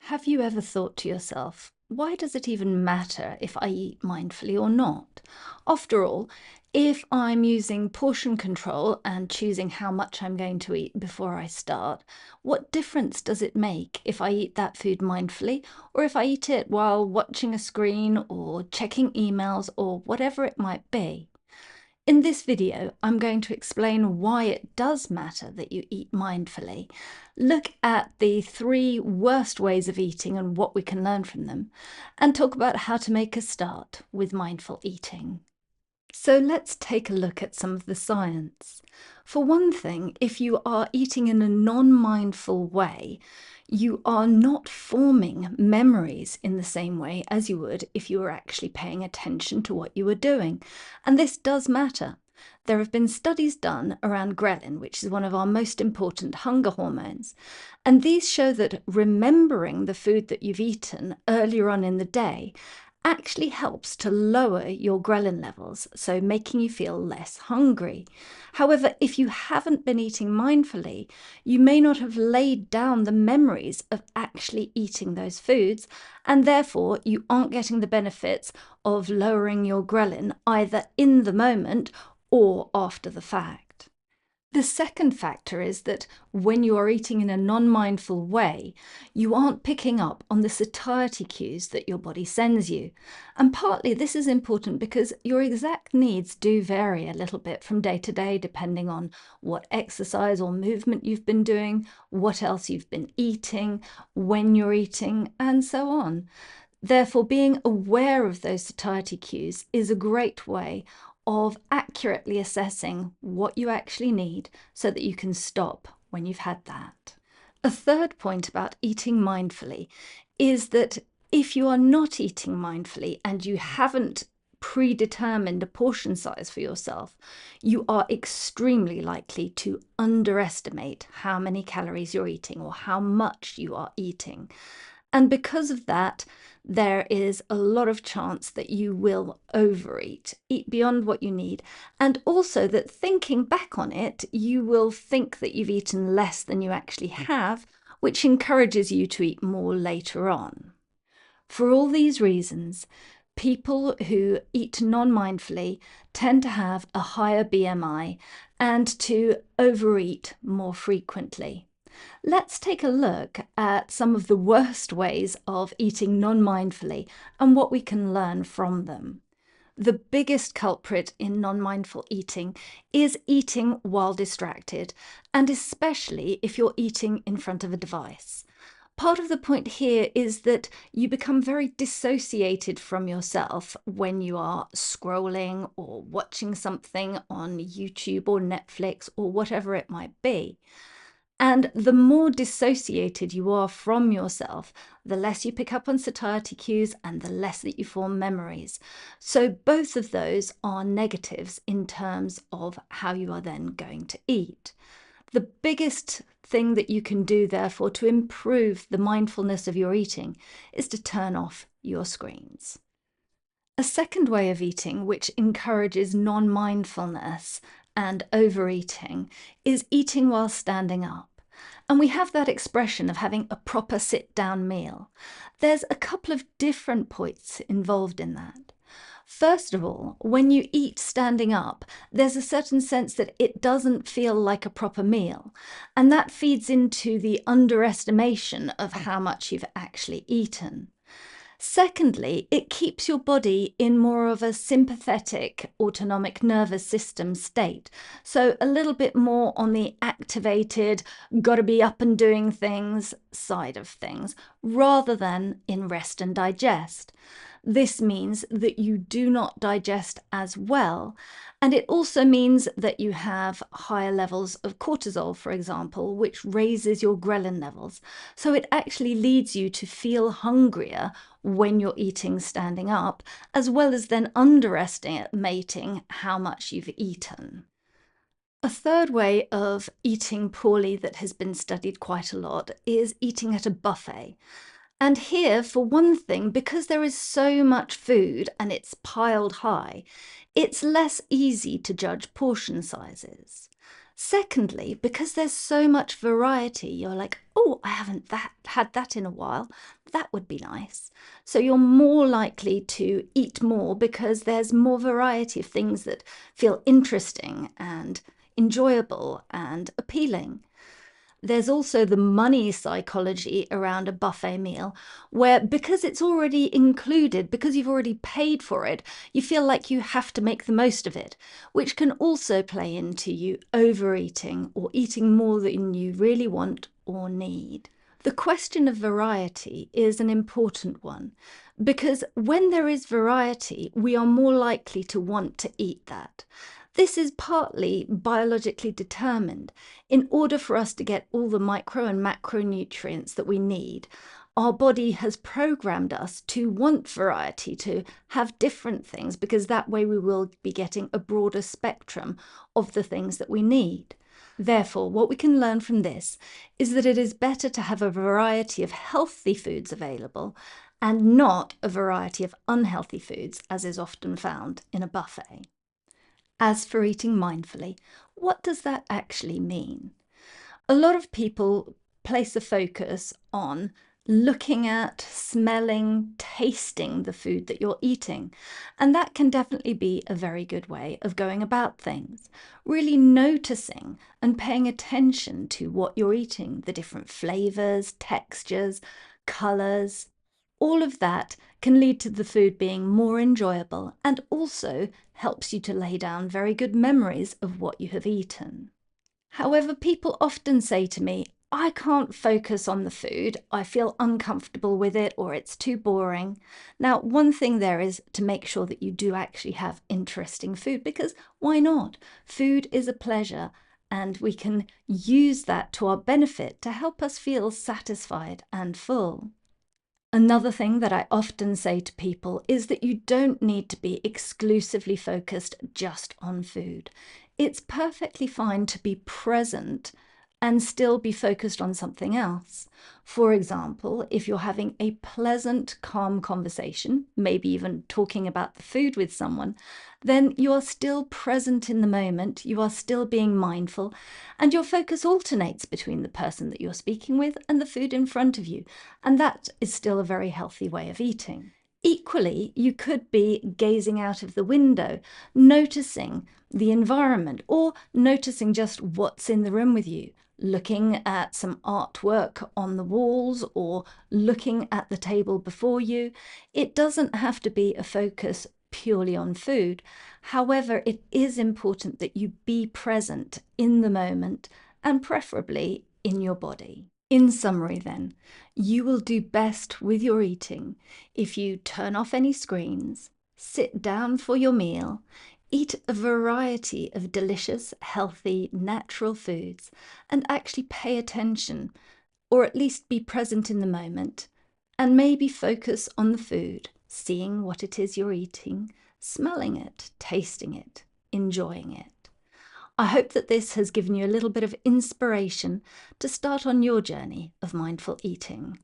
Have you ever thought to yourself, why does it even matter if I eat mindfully or not? After all, if I'm using portion control and choosing how much I'm going to eat before I start, what difference does it make if I eat that food mindfully or if I eat it while watching a screen or checking emails or whatever it might be? In this video, I'm going to explain why it does matter that you eat mindfully, look at the 3 worst ways of eating and what we can learn from them, and talk about how to make a start with mindful eating. So let's take a look at some of the science. For one thing, if you are eating in a non-mindful way, you are not forming memories in the same way as you would if you were actually paying attention to what you were doing. And this does matter. There have been studies done around ghrelin, which is one of our most important hunger hormones. And these show that remembering the food that you've eaten earlier on in the day actually helps to lower your ghrelin levels, so making you feel less hungry. However, if you haven't been eating mindfully, you may not have laid down the memories of actually eating those foods, and therefore you aren't getting the benefits of lowering your ghrelin either in the moment or after the fact. The second factor is that when you are eating in a non-mindful way, you aren't picking up on the satiety cues that your body sends you. And partly this is important because your exact needs do vary a little bit from day to day, depending on what exercise or movement you've been doing, what else you've been eating, when you're eating, and so on. Therefore, being aware of those satiety cues is a great way of accurately assessing what you actually need so that you can stop when you've had that. A third point about eating mindfully is that if you are not eating mindfully and you haven't predetermined a portion size for yourself, you are extremely likely to underestimate how many calories you're eating or how much you are eating. And because of that, there is a lot of chance that you will overeat, eat beyond what you need, and also that thinking back on it, you will think that you've eaten less than you actually have, which encourages you to eat more later on. For all these reasons, people who eat non-mindfully tend to have a higher BMI and to overeat more frequently. Let's take a look at some of the worst ways of eating non-mindfully and what we can learn from them. The biggest culprit in non-mindful eating is eating while distracted, and especially if you're eating in front of a device. Part of the point here is that you become very dissociated from yourself when you are scrolling or watching something on YouTube or Netflix or whatever it might be. And the more dissociated you are from yourself, the less you pick up on satiety cues and the less that you form memories. So both of those are negatives in terms of how you are then going to eat. The biggest thing that you can do, therefore, to improve the mindfulness of your eating is to turn off your screens. A second way of eating, which encourages non-mindfulness and overeating, is eating while standing up. And we have that expression of having a proper sit-down meal. There's a couple of different points involved in that. First of all, when you eat standing up, there's a certain sense that it doesn't feel like a proper meal, and that feeds into the underestimation of how much you've actually eaten. Secondly, it keeps your body in more of a sympathetic autonomic nervous system state. So a little bit more on the activated, gotta be up and doing things side of things, rather than in rest and digest. This means that you do not digest as well. And it also means that you have higher levels of cortisol, for example, which raises your ghrelin levels. So it actually leads you to feel hungrier when you're eating standing up, as well as then underestimating how much you've eaten. A third way of eating poorly that has been studied quite a lot is eating at a buffet. And here, for one thing, because there is so much food and it's piled high, it's less easy to judge portion sizes. Secondly, because there's so much variety, you're like, oh, I haven't had that in a while. That would be nice. So you're more likely to eat more because there's more variety of things that feel interesting and enjoyable and appealing. There's also the money psychology around a buffet meal, where because it's already included, because you've already paid for it, you feel like you have to make the most of it, which can also play into you overeating or eating more than you really want or need. The question of variety is an important one because when there is variety, we are more likely to want to eat that. This is partly biologically determined. In order for us to get all the micro and macronutrients that we need, our body has programmed us to want variety, to have different things, because that way we will be getting a broader spectrum of the things that we need. Therefore, what we can learn from this is that it is better to have a variety of healthy foods available and not a variety of unhealthy foods, as is often found in a buffet. As for eating mindfully, what does that actually mean? A lot of people place a focus on looking at, smelling, tasting the food that you're eating. And that can definitely be a very good way of going about things. Really noticing and paying attention to what you're eating, the different flavors, textures, colors. All of that can lead to the food being more enjoyable and also helps you to lay down very good memories of what you have eaten. However, people often say to me, I can't focus on the food, I feel uncomfortable with it, or it's too boring. Now, one thing there is to make sure that you do actually have interesting food, because why not? Food is a pleasure, and we can use that to our benefit to help us feel satisfied and full. Another thing that I often say to people is that you don't need to be exclusively focused just on food. It's perfectly fine to be present and still be focused on something else. For example, if you're having a pleasant, calm conversation, maybe even talking about the food with someone, then you are still present in the moment, you are still being mindful, and your focus alternates between the person that you're speaking with and the food in front of you. And that is still a very healthy way of eating. Equally, you could be gazing out of the window, noticing the environment, or noticing just what's in the room with you, looking at some artwork on the walls or looking at the table before you. It doesn't have to be a focus purely on food. However, it is important that you be present in the moment and preferably in your body. In summary then, you will do best with your eating if you turn off any screens, sit down for your meal, eat a variety of delicious, healthy, natural foods, and actually pay attention, or at least be present in the moment, and maybe focus on the food, seeing what it is you're eating, smelling it, tasting it, enjoying it. I hope that this has given you a little bit of inspiration to start on your journey of mindful eating.